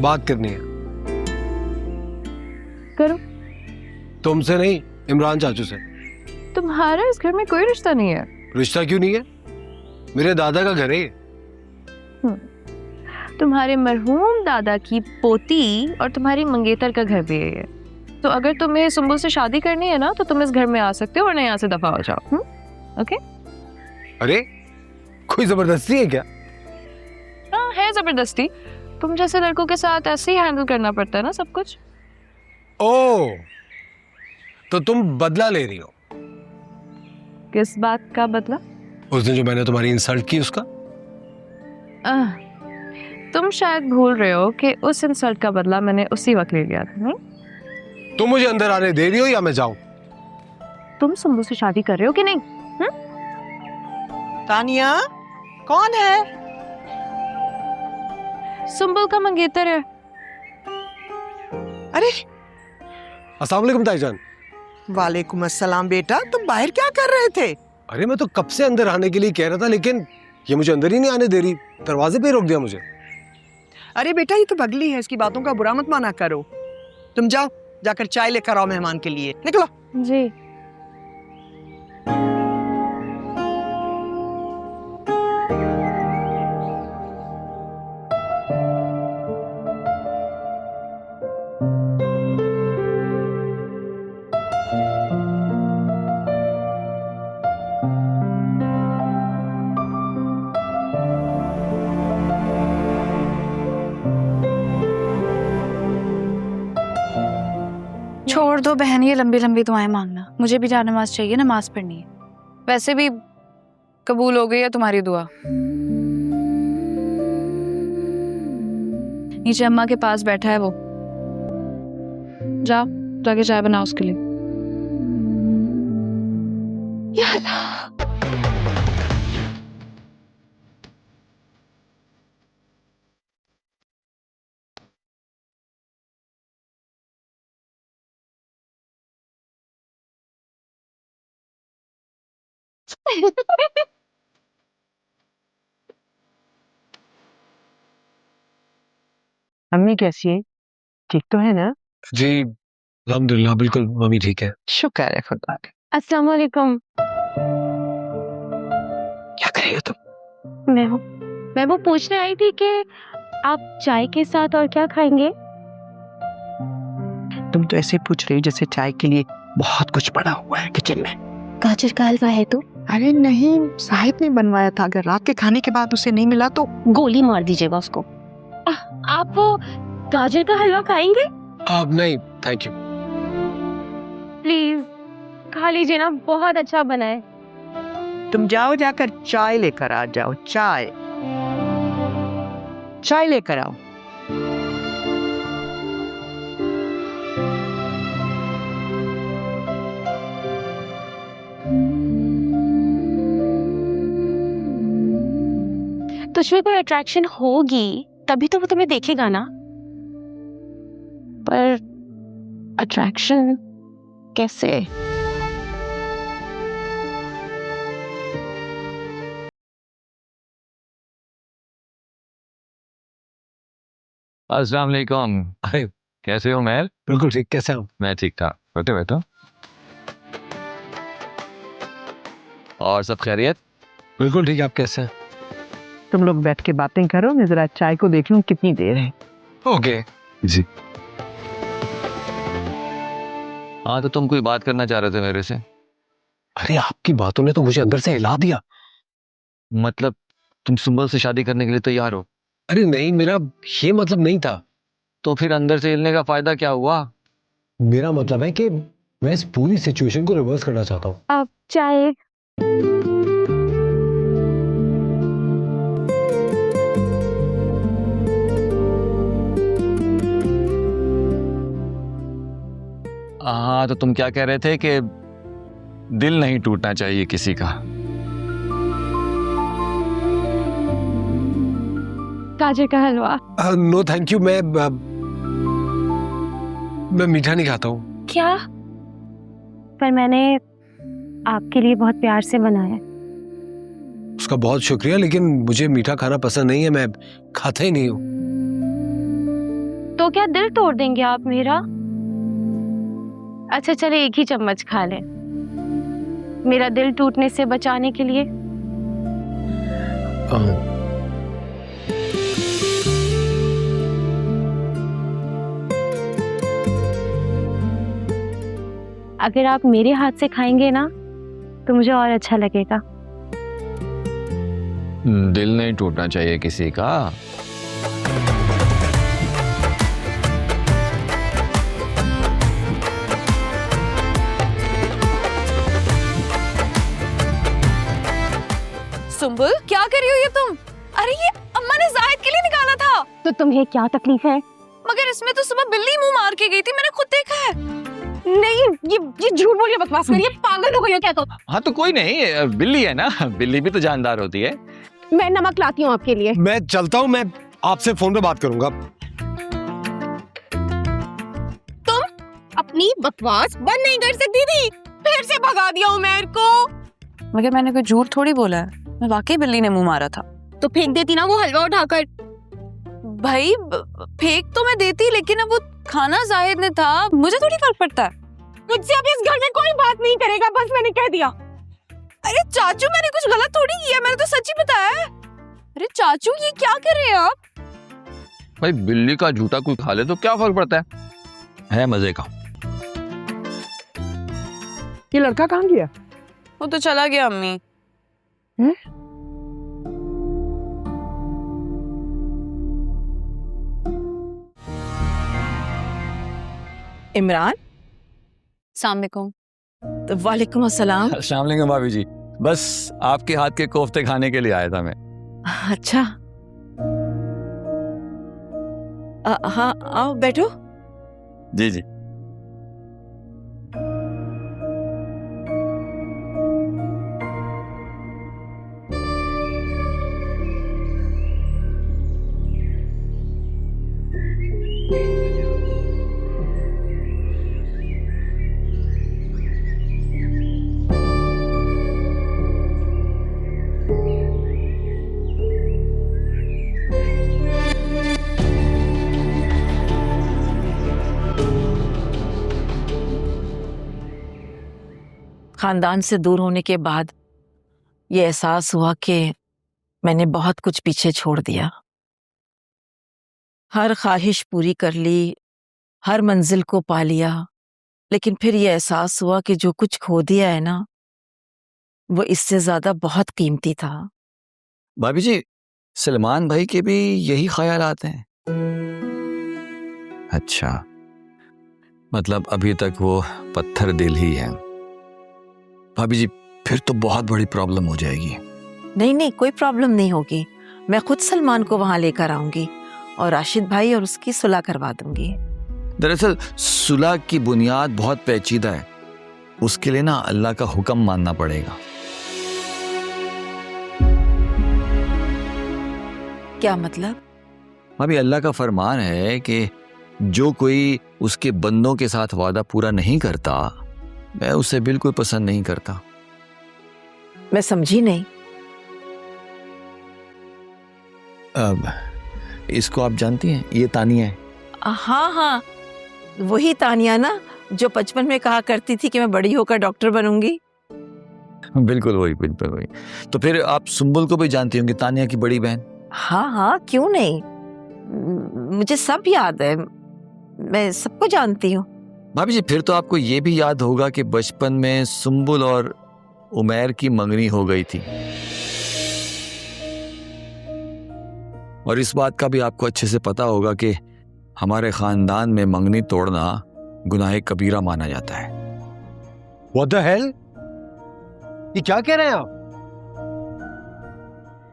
बात करनी है। करो। तुमसे नहीं, इमरान चाचू से। तुम्हारा इस घर में कोई रिश्ता नहीं है। रिश्ता क्यों नहीं है? मेरे दादा का घर है ये। तुम्हारे मरहूम दादा की पोती और तुम्हारी मंगेतर का घर भी है ये। तो अगर तुम्हें सुंबुल से शादी करनी है ना तो तुम इस घर में आ सकते हो, वरना यहाँ से दफा हो जाओ। ओके? अरे कोई जबरदस्ती है क्या? हाँ है जबरदस्ती। तुम जैसे लड़कों के साथ ऐसे ही हैंडल करना पड़ता है ना सब कुछ। ओ, तो तुम बदला ले रही हो? किस बात का बदला? उस दिन जो मैंने तुम्हारी इंसल्ट की उसका। तुम शायद भूल रहे हो कि उस इंसल्ट का बदला मैंने उसी वक्त ले लिया था। तुम मुझे अंदर आने दे रही हो या मैं जाऊं? तुम सुंबुल से शादी कर रहे हो कि नहीं? तानिया, कौन है? सुंबुल का मंगेतर है। अरे अस्सलाम वालेकुम ताईजान। वालेकुम अस्सलाम बेटा, तुम बाहर क्या कर रहे थे? अरे मैं तो कब से अंदर आने के लिए कह रहा था, लेकिन ये मुझे अंदर ही नहीं आने दे रही। दरवाजे पे रोक दिया मुझे। अरे बेटा, ये तो बगली है, इसकी बातों का बुरा मत माना करो। तुम जाओ, जाकर चाय लेकर आओ मेहमान के लिए। निकलो। जी। छोड़ दो बहन ये लंबी लंबी दुआएं मांगना, मुझे भी जानमाज चाहिए, नमाज पढ़नी है। वैसे भी कबूल हो गई है तुम्हारी दुआ। नीचे अम्मा के पास बैठा है वो, जाओ जाके चाय बनाओ उसके लिए। या अल्लाह। अम्मी कैसी है? ठीक तो है ना? जी अल्हम्दुलिल्लाह, बिल्कुल मम्मी ठीक है। शुक्र है खुदा का। अस्सलाम वालेकुम। क्या कर रही हो तुम? मैं वो पूछने आई थी कि आप चाय के साथ और क्या खाएंगे? तुम तो ऐसे पूछ रही हो जैसे चाय के लिए बहुत कुछ पड़ा हुआ है किचन में। गाजर का हलवा है तो? अरे नहीं, साहिब ने बनवाया था, अगर रात के खाने के बाद उसे नहीं मिला तो गोली मार दीजिएगा उसको। आप वो गाजर का हलवा खाएंगे? अब नहीं, थैंक यू। प्लीज खा लीजिए ना, बहुत अच्छा बना है। तुम जाओ, जाकर चाय लेकर आ जाओ। चाय चाय लेकर आओ। तुझमें कोई अट्रैक्शन होगी तभी तो वो तुम्हें देखेगा ना, पर अट्रैक्शन कैसे? अस्सलाम वालेकुम। अरे कैसे हो महल? बिल्कुल ठीक, कैसे हो? मैं ठीक ठाक। बैठो बैठो। और सब खैरियत? बिल्कुल ठीक, आप कैसे हैं? तुम लोग बैठ के बातें करो, मैं जरा चाय को देख लूं कितनी देर है। ओके जी। हाँ तो तुम कोई बात करना चाह रहे थे मेरे से? अरे आपकी बातों ने तो मुझे अंदर से हिला दिया। मतलब तुम सुंबल से शादी करने के लिए तैयार हो? अरे नहीं, मेरा ये मतलब नहीं था। तो फिर अंदर से हिलने का फायदा क्या हुआ? मेरा मतलब है कि मैं इस पूरी सिचुएशन को रिवर्स करना चाहता हूँ। आप चाय। हाँ तो तुम क्या कह रहे थे कि दिल नहीं टूटना चाहिए किसी का? गाजर का हलवा। नो थैंक यू, मैं मीठा नहीं खाता हूँ। क्या? पर मैंने आपके लिए बहुत प्यार से बनाया है। उसका बहुत शुक्रिया, लेकिन मुझे मीठा खाना पसंद नहीं है, मैं खाता ही नहीं हूँ। तो क्या दिल तोड़ देंगे आप मेरा? अच्छा चले एक ही चम्मच खा लें, मेरा दिल टूटने से बचाने के लिए। अगर आप मेरे हाथ से खाएंगे ना तो मुझे और अच्छा लगेगा। दिल नहीं टूटना चाहिए किसी का। सुंबुल क्या कर रही हो ये तुम? अरे ये अम्मा ने जाहिद के लिए निकाला था। तो तुम्हें क्या तकलीफ है? मगर इसमें तो सुबह बिल्ली मुंह मार के गई थी, मैंने खुद देखा है। नहीं, ये झूठ बोल के बकवास करिए, पागल हो गई हो क्या तुम? हाँ तो कोई नहीं, बिल्ली है ना, बिल्ली भी तो जानदार होती है। मैं नमक लाती हूँ आपके लिए। मैं चलता हूँ, मैं आपसे फोन पे बात करूंगा। अपनी बकवास बंद नहीं कर सकती थी, फिर से भगा दिया उमैर को। मगर मैंने कोई झूठ थोड़ी बोला है, मैं वाकई बिल्ली ने मुंह मारा था। तो फेंक देती ना वो हलवा उठाकर। भाई फेंक तो मैं देती, लेकिन अब वो खाना जाहिद ने था, मुझे थोड़ी फर्क पड़ता है। मुझसे अब इस घर में कोई बात नहीं करेगा, बस मैंने कह दिया। अरे चाचू मैंने कुछ गलत थोड़ी किया, मैंने तो सच ही बताया है। अरे चाचू ये क्या कर रहे हैं आप? भाई बिल्ली का झूठा कोई खा ले तो क्या फर्क पड़ता है मजे का। ये लड़का कहाँ गया? वो तो चला गया अम्मी। इमरान। सामकुम। तो वालेकुम अस्सलाम। अस्सलाम वालेकुम भाभी जी, बस आपके हाथ के कोफ्ते खाने के लिए आया था मैं। अच्छा हाँ आओ बैठो। जी जी। खानदान से दूर होने के बाद ये एहसास हुआ कि मैंने बहुत कुछ पीछे छोड़ दिया। हर ख्वाहिश पूरी कर ली, हर मंजिल को पा लिया, लेकिन फिर ये एहसास हुआ कि जो कुछ खो दिया है ना, वो इससे ज्यादा बहुत कीमती था। भाभी जी, सलमान भाई के भी यही ख्यालात हैं? अच्छा, मतलब अभी तक वो पत्थर दिल ही है। भाभी जी फिर तो बहुत बड़ी प्रॉब्लम हो जाएगी। नहीं नहीं, कोई प्रॉब्लम नहीं होगी। मैं खुद सलमान को वहां लेकर आऊंगी और राशिद भाई और उसकी सुलह करवा दूंगी। दरअसल सुलह की बुनियाद बहुत पेचीदा है, उसके लिए ना अल्लाह का हुक्म मानना पड़ेगा। क्या मतलब? भाभी अल्लाह का फरमान है कि जो कोई उसके बंदों के साथ वादा पूरा नहीं करता, मैं उसे बिल्कुल पसंद नहीं करता। मैं समझी नहीं। अब इसको आप जानती हैं, ये तानिया है। हाँ हाँ, वही तानिया ना जो बचपन में कहा करती थी कि मैं बड़ी होकर डॉक्टर बनूंगी। बिल्कुल वही, बिल्कुल वही। तो फिर आप सुंबुल को भी जानती होंगी, तानिया की बड़ी बहन। हाँ हाँ, क्यों नहीं, मुझे सब याद है, मैं सबको जानती हूँ। भाभी जी फिर तो आपको ये भी याद होगा कि बचपन में सुंबुल और उमैर की मंगनी हो गई थी, और इस बात का भी आपको अच्छे से पता होगा कि हमारे खानदान में मंगनी तोड़ना गुनाह कबीरा माना जाता है। What the hell? ये क्या कह रहे हैं आप?